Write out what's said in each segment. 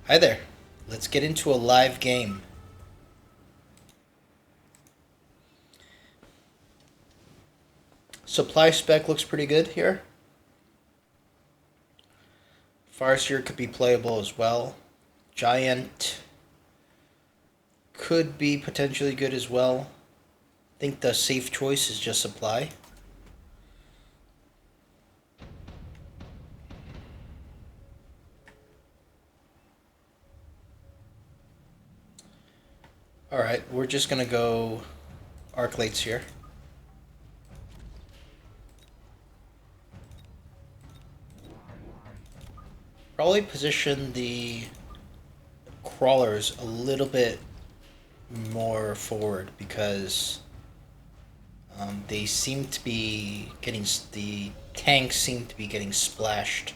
Hi there. Let's get into a live game. Supply spec looks pretty good here. Farseer could be playable as well. Giant could be potentially good as well. I think the safe choice is just supply. Alright, we're just gonna go Arclates here. Probably position the crawlers a little bit more forward because they seem to be getting, the tanks seem to be getting splashed.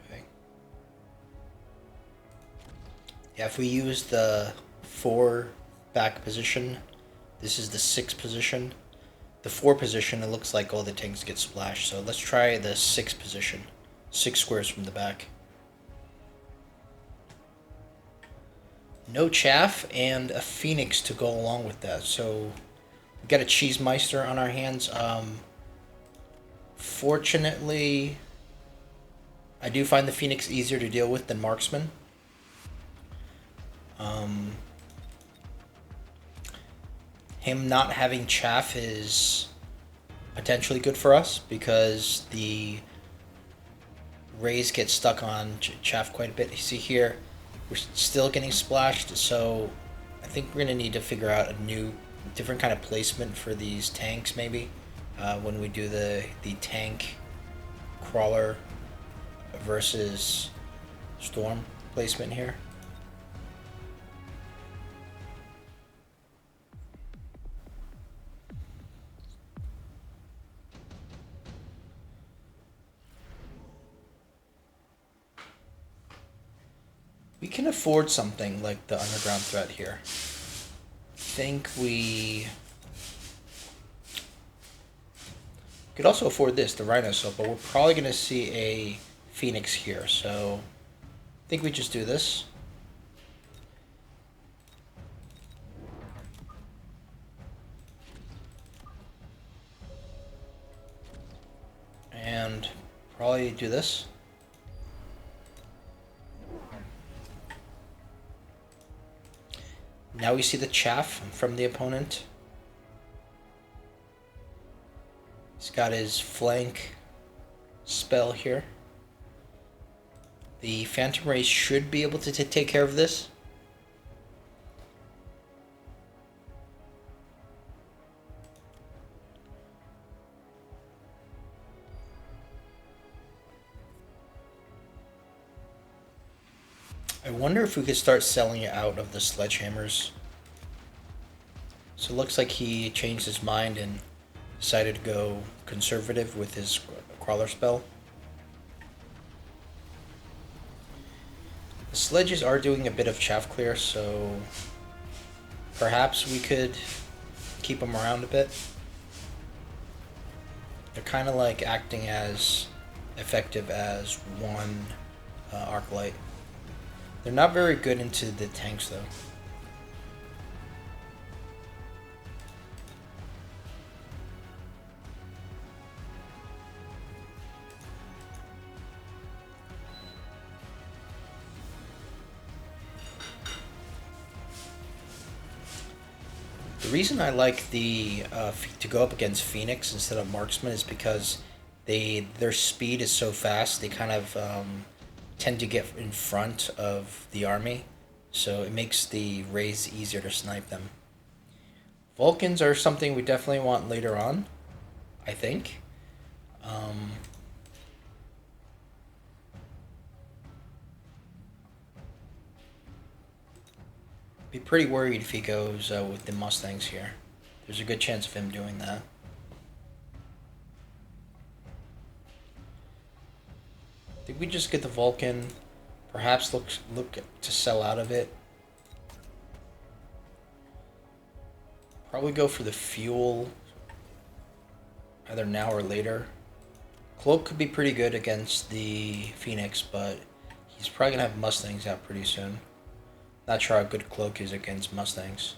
Okay. Yeah, if we use the 4 back position, this is the 6 position. The 4 position, it looks like all the tanks get splashed, so let's try the 6 position. 6 squares from the back. No chaff and a phoenix to go along with that, so we got a cheesemeister on our hands. Fortunately, I do find the phoenix easier to deal with than marksman. Him not having chaff is potentially good for us because the rays get stuck on chaff quite a bit. You see here, we're still getting splashed, so I think we're gonna need to figure out a new, different kind of placement for these tanks maybe when we do the tank crawler versus storm placement here. We can afford something like the underground threat here. I think we could also afford this, the Rhino Soap, but we're probably going to see a Phoenix here, so I think we just do this. And probably do this. Now we see the chaff from the opponent. He's got his flank spell here. The Phantom Rays should be able to take care of this. I wonder if we could start selling out of the sledgehammers. So it looks like he changed his mind and decided to go conservative with his crawler spell. The sledges are doing a bit of chaff clear, so perhaps we could keep them around a bit. They're kind of like acting as effective as one arc light. They're not very good into the tanks though. The reason I like the to go up against Phoenix instead of Marksman is because their speed is so fast. They kind of tend to get in front of the army, so it makes the Rays easier to snipe them. Vulcans are something we definitely want later on, I think. Um, be pretty worried if he goes with the Mustangs here. There's a good chance of him doing that. I think we just get the Vulcan, perhaps look to sell out of it. Probably go for the fuel either now or later. Cloak could be pretty good against the Phoenix, but he's probably gonna have Mustangs out pretty soon. Not sure how good Cloak is against Mustangs.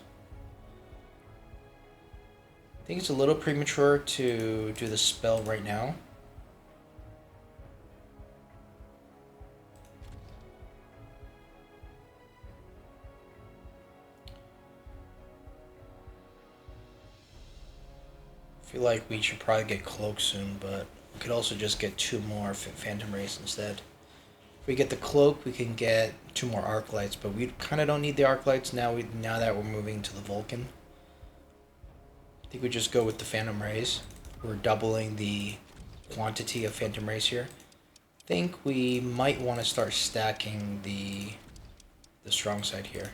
I think it's a little premature to do the spell right now. I feel like we should probably get Cloak soon, but we could also just get 2 more Phantom Rays instead. If we get the Cloak, we can get 2 more Arc Lights, but we kind of don't need the Arc Lights now. Now that we're moving to the Vulcan, I think we just go with the Phantom Rays. We're doubling the quantity of Phantom Rays here. I think we might want to start stacking the strong side here,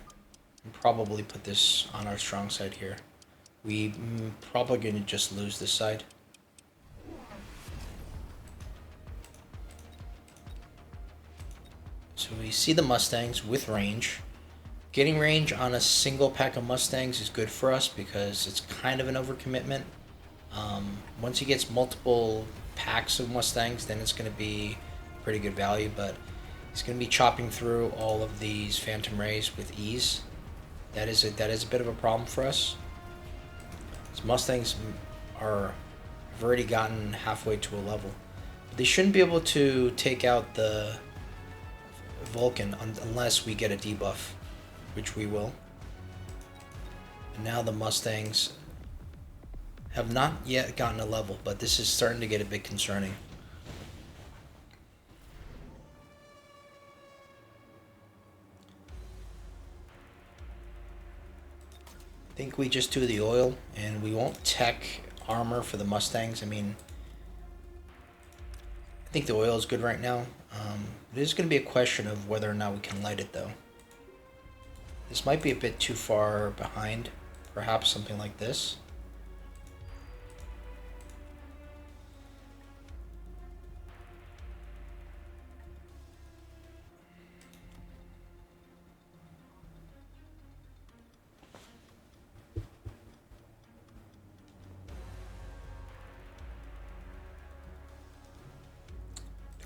and probably put this on our strong side here. We probably going to just lose this side. So we see the Mustangs with range. Getting range on a single pack of Mustangs is good for us because it's kind of an overcommitment. Once he gets multiple packs of Mustangs, then it's going to be pretty good value, but he's going to be chopping through all of these Phantom Rays with ease. That is a bit of a problem for us. His Mustangs have already gotten halfway to a level. But they shouldn't be able to take out the Vulcan unless we get a debuff, which we will. And now the Mustangs have not yet gotten a level, but this is starting to get a bit concerning. I think we just do the oil, and we won't tech armor for the Mustangs. I mean, I think the oil is good right now. It is going to be a question of whether or not we can light it, though. This might be a bit too far behind. Perhaps something like this.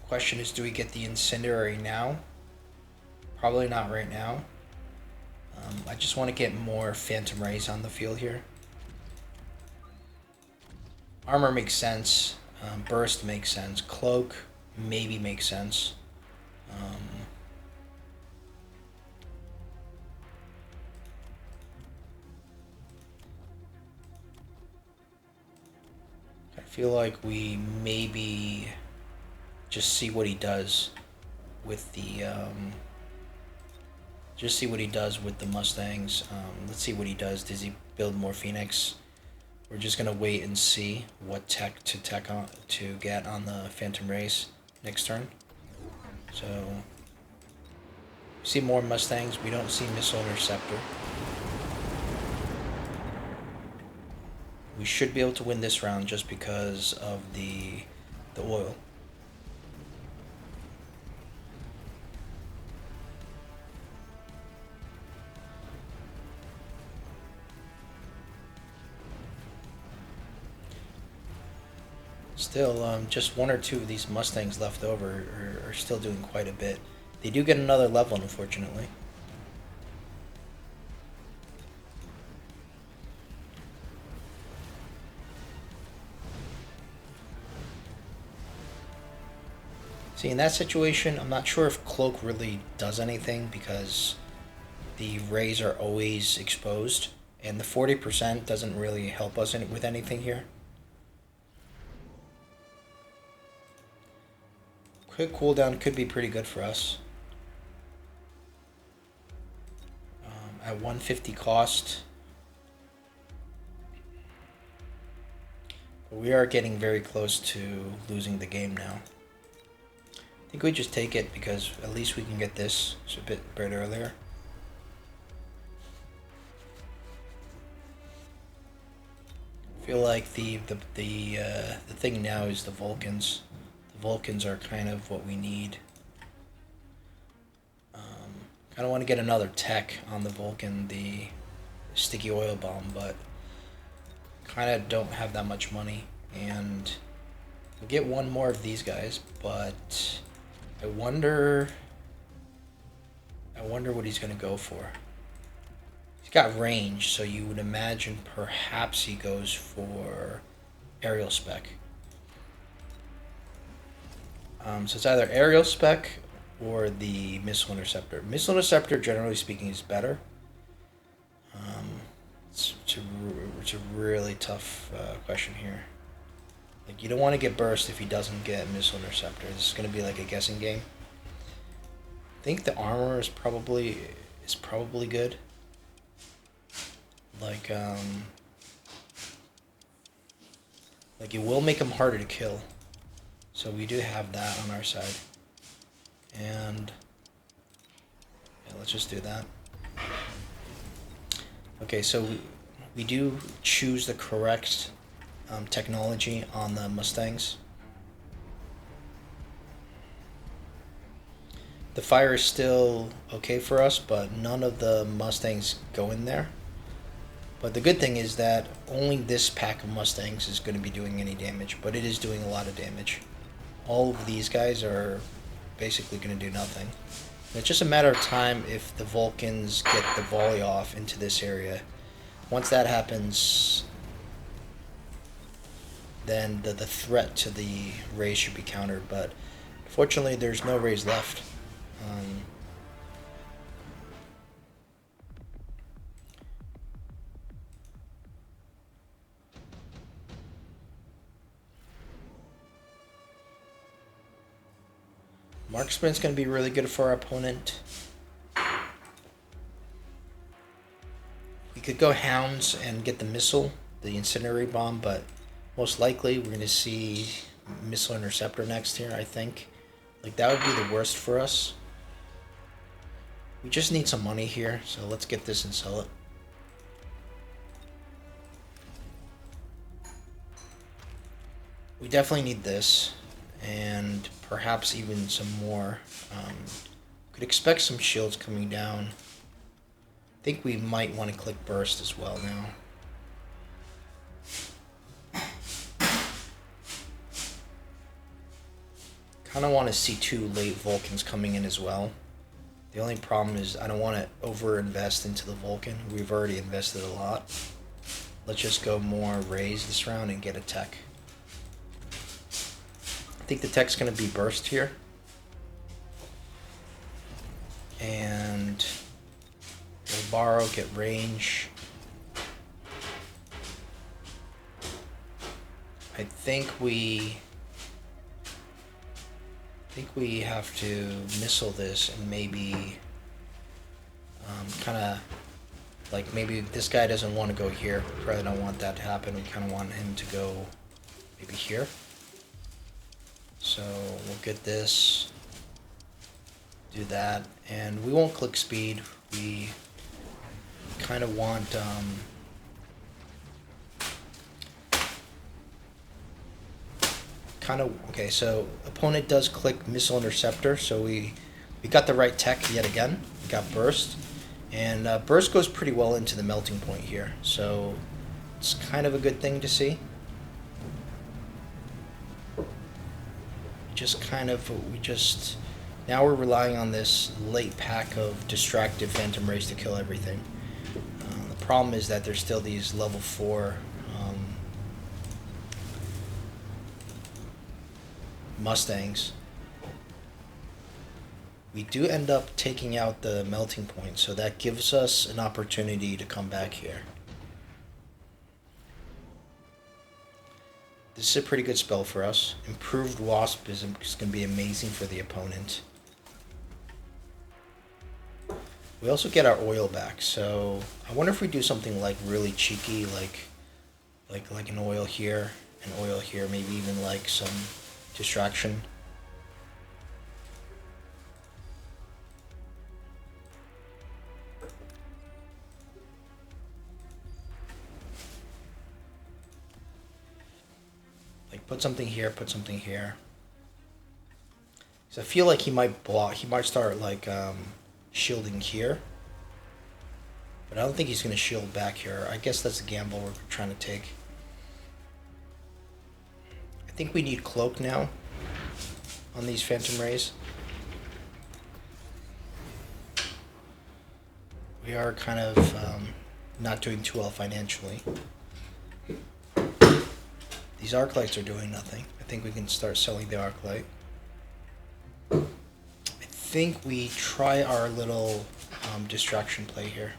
Question is, do we get the incendiary now? Probably not right now. I just want to get more Phantom Rays on the field here. Armor makes sense. Burst makes sense. Cloak maybe makes sense. I feel like we maybe just see what he does with the Mustangs. Let's see what he does. Does he build more Phoenix? We're just gonna wait and see what tech to get on the Phantom Rays next turn. So we see more Mustangs. We don't see Missile Interceptor. We should be able to win this round just because of the oil. Still, just 1 or 2 of these Mustangs left over are still doing quite a bit. They do get another level, unfortunately. See, in that situation, I'm not sure if Cloak really does anything because the rays are always exposed, and the 40% doesn't really help us with anything here. Quick cooldown could be pretty good for us. At 150 cost. But we are getting very close to losing the game now. I think we just take it because at least we can get this a bit earlier. I feel like the thing now is the Vulcans. The Vulcans are kind of what we need. Kind of want to get another tech on the Vulcan, the sticky oil bomb, but kind of don't have that much money. And we'll get one more of these guys, but I wonder what he's gonna go for. He's got range, so you would imagine perhaps he goes for aerial spec. So it's either aerial spec or the missile interceptor. Missile interceptor, generally speaking, is better. It's a really tough question here. Like, you don't want to get burst if he doesn't get missile interceptor. This is going to be like a guessing game. I think the armor is probably good. Like it will make him harder to kill. So we do have that on our side. And yeah, let's just do that. Okay, so we do choose the correct technology on the Mustangs. The fire is still okay for us, but none of the Mustangs go in there. But the good thing is that only this pack of Mustangs is going to be doing any damage, but it is doing a lot of damage. All of these guys are basically going to do nothing. It's just a matter of time if the Vulcans get the volley off into this area. Once that happens, then the threat to the rays should be countered, but fortunately there's no rays left. Marksman's going to be really good for our opponent. We could go Hounds and get the missile, the incendiary bomb, but most likely we're going to see missile interceptor next here, I think. Like, that would be the worst for us. We just need some money here, so let's get this and sell it. We definitely need this, and perhaps even some more. Could expect some shields coming down. I think we might want to click burst as well now. Kind of want to see 2 late Vulcans coming in as well. The only problem is I don't want to over-invest into the Vulcan. We've already invested a lot. Let's just go more raise this round and get a tech. I think the tech's going to be burst here. And we'll borrow, get range. I think we have to missile this and maybe kind of like maybe this guy doesn't want to go here. Probably don't want that to happen. We kind of want him to go maybe here. So we'll get this, do that, and we won't click speed. We kind of want okay, so opponent does click missile interceptor, so we got the right tech yet again. We got burst, and burst goes pretty well into the melting point here, so it's kind of a good thing to see. Now we're relying on this late pack of distracted phantom rays to kill everything. The problem is that there's still these level 4 Mustangs. We do end up taking out the melting point, so that gives us an opportunity to come back here. This is a pretty good spell for us. Improved Wasp is going to be amazing for the opponent. We also get our oil back, so I wonder if we do something like really cheeky, like an oil here, maybe even like some distraction. Like put something here, put something here. So I feel like he might block. He might start like shielding here, but I don't think he's going to shield back here. I guess that's the gamble we're trying to take. think we need cloak now on these Phantom Rays. We are kind of not doing too well financially. These arc lights are doing nothing. I think we can start selling the arc light. I think we try our little distraction play here.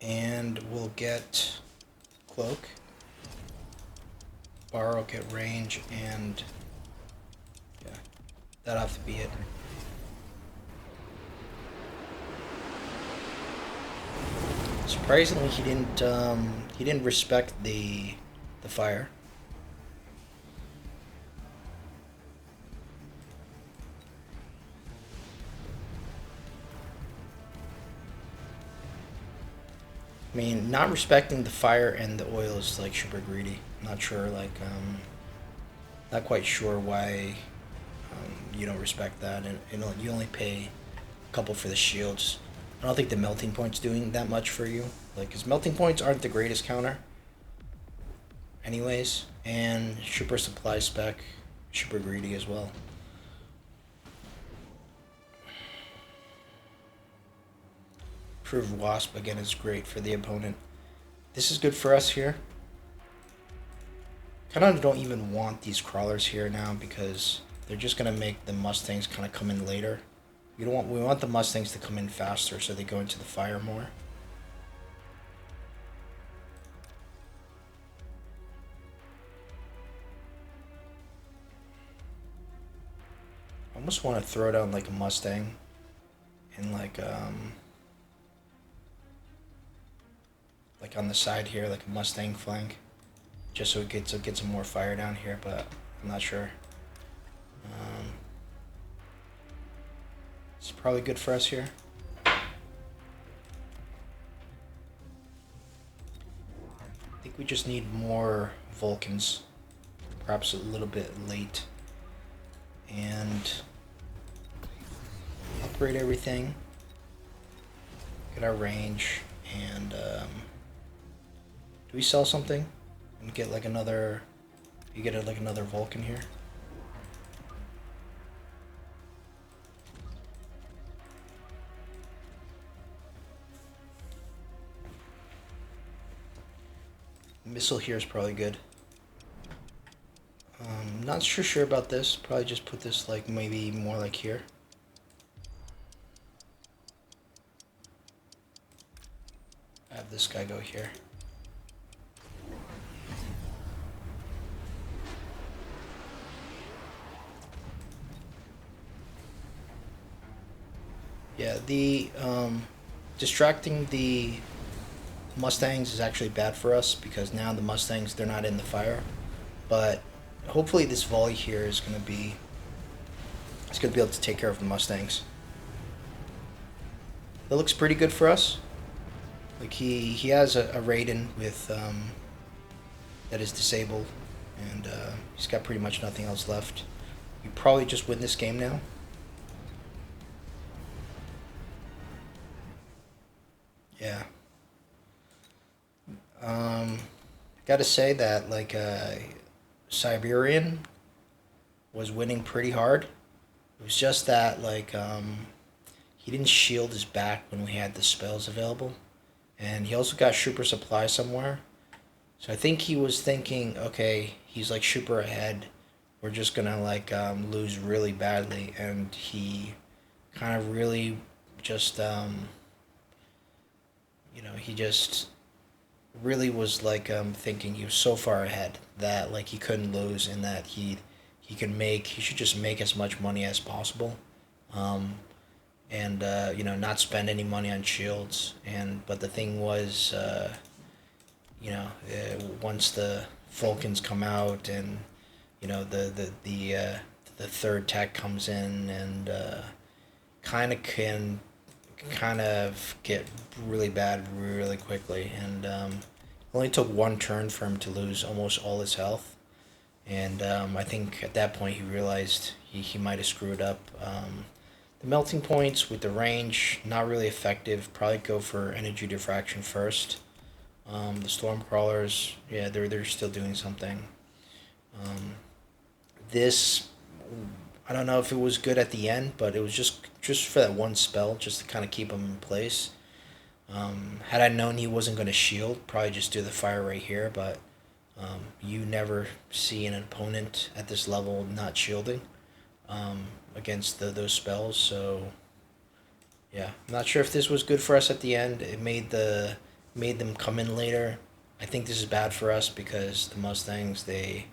And we'll get cloak, borrow, get range, and yeah, that'll have to be it. Surprisingly, he didn't respect the fire. I mean, not respecting the fire and the oil is like super greedy. I'm not sure, like, not quite sure why you don't respect that, and you only pay a couple for the shields. I don't think the melting point's doing that much for you, like, because melting points aren't the greatest counter, anyways, and super supply spec, super greedy as well. Improved Wasp, again, is great for the opponent. This is good for us here. Kind of don't even want these crawlers here now because they're just going to make the Mustangs kind of come in later. We want the Mustangs to come in faster so they go into the fire more. I almost want to throw down like a Mustang and like on the side here, like a Mustang flank, just so it gets some more fire down here, but I'm not sure. It's probably good for us here. I think we just need more Vulcans, perhaps a little bit late, and upgrade everything, get our range, and do we sell something and get like another? You get like another Vulcan here. Missile here is probably good. Not sure about this. Probably just put this like maybe more like here. Have this guy go here. Yeah, the distracting the Mustangs is actually bad for us because now the Mustangs, they're not in the fire. But hopefully this volley here is going to be, it's going to be able to take care of the Mustangs. That looks pretty good for us. Like he has a Raiden with that is disabled, and he's got pretty much nothing else left. We probably just win this game now. Yeah. Gotta say that like Siberian was winning pretty hard. It was just that like he didn't shield his back when we had the spells available, and he also got super supply somewhere. So I think he was thinking, okay, he's like super ahead. We're just gonna like lose really badly, and he kind of really just he just really was like thinking he was so far ahead that like he couldn't lose, and that he should just make as much money as possible, and not spend any money on shields. But the thing was, once the Vulcans come out, and the third tech comes in, and kind of get really bad really quickly, and Only took one turn for him to lose almost all his health. And I think at that point he realized he might have screwed up. The melting points with the range, not really effective. Probably go for energy diffraction first. The storm crawlers, yeah, they're still doing something. Um, this, I don't know if it was good at the end, but it was just for that one spell, just to kind of keep him in place. Had I known he wasn't going to shield, probably just do the fire right here. But you never see an opponent at this level not shielding against those spells. So yeah, I'm not sure if this was good for us at the end. It made them come in later. I think this is bad for us because the Mustangs, they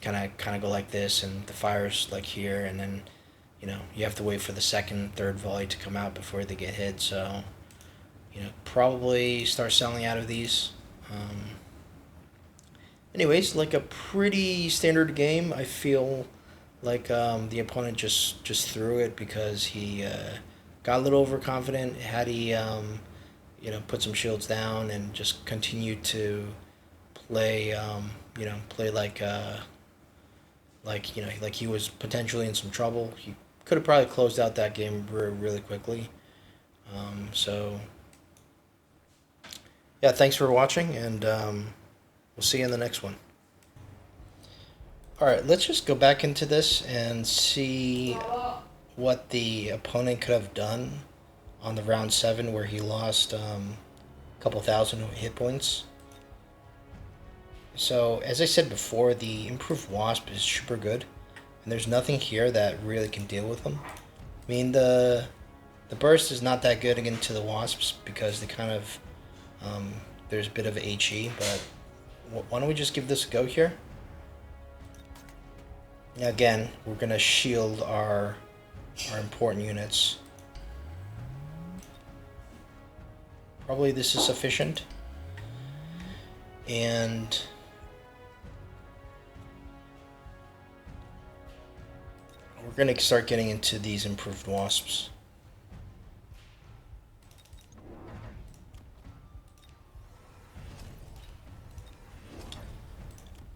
kind of go like this, and the fire's like here, and then you have to wait for the second, third volley to come out before they get hit. So probably start selling out of these. Anyways, like a pretty standard game. I feel like the opponent just threw it because he got a little overconfident. Had he put some shields down and just continued to play play like he was potentially in some trouble, he could have probably closed out that game really quickly. So yeah, thanks for watching, and we'll see you in the next one. All right, let's just go back into this and see what the opponent could have done on the round 7 where he lost a couple thousand hit points. So, as I said before, the improved wasp is super good, and there's nothing here that really can deal with them. I mean, the burst is not that good into the wasps because they kind of there's a bit of HE, but why don't we just give this a go here? Again, we're gonna shield our important units. Probably this is sufficient, and we're gonna start getting into these improved wasps.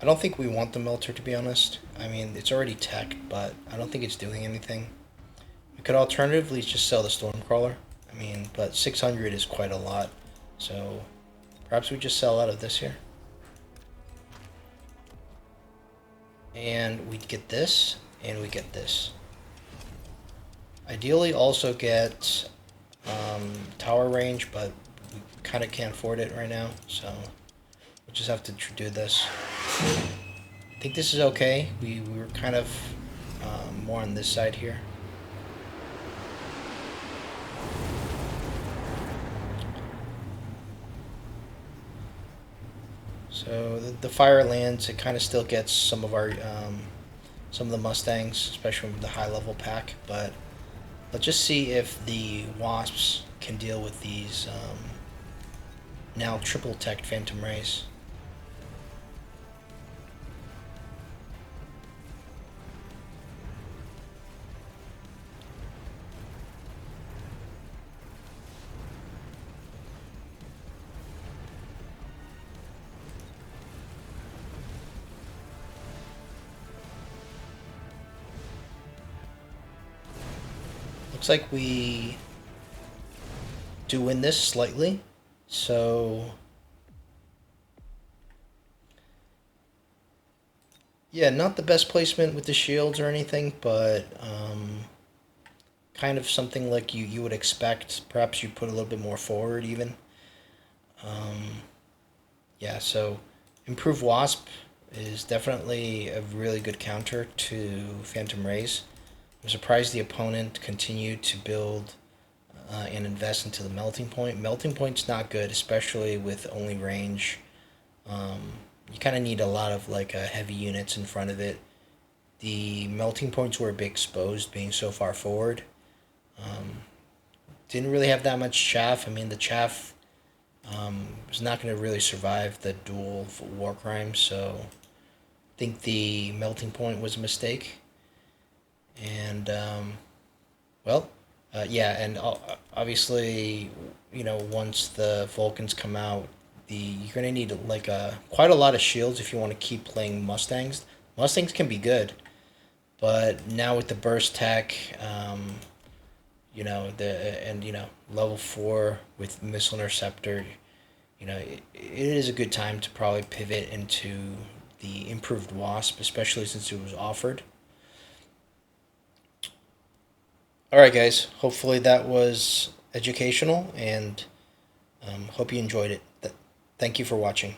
I don't think we want the melter, to be honest. I mean, it's already tech, but I don't think it's doing anything. We could alternatively just sell the Stormcrawler. I mean, but 600 is quite a lot. So perhaps we just sell out of this here. And we get this, and we get this. Ideally also get tower range, but we kind of can't afford it right now, so we'll just have to do this. I think this is okay. We were kind of more on this side here. So the fire lands. It kind of still gets some of our some of the mustangs, especially with the high level pack. But let's just see if the wasps can deal with these now triple tech phantom rays. Looks like we do win this slightly, so yeah, not the best placement with the shields or anything, but kind of something like you would expect. Perhaps you put a little bit more forward even. Yeah, so improved wasp is definitely a really good counter to phantom rays. I'm surprised the opponent continued to build and invest into the melting point. Melting point's not good, especially with only range. You kind of need a lot of like heavy units in front of it. The melting points were a bit exposed, being so far forward. Didn't really have that much chaff. I mean, the chaff is not going to really survive the dual war crimes, so I think the melting point was a mistake. And well, yeah, and obviously, once the Vulcans come out, you're gonna need like quite a lot of shields if you want to keep playing Mustangs. Mustangs can be good, but now with the burst tech, level 4 with missile interceptor, it is a good time to probably pivot into the improved Wasp, especially since it was offered. All right, guys. Hopefully that was educational, and hope you enjoyed it. Thank you for watching.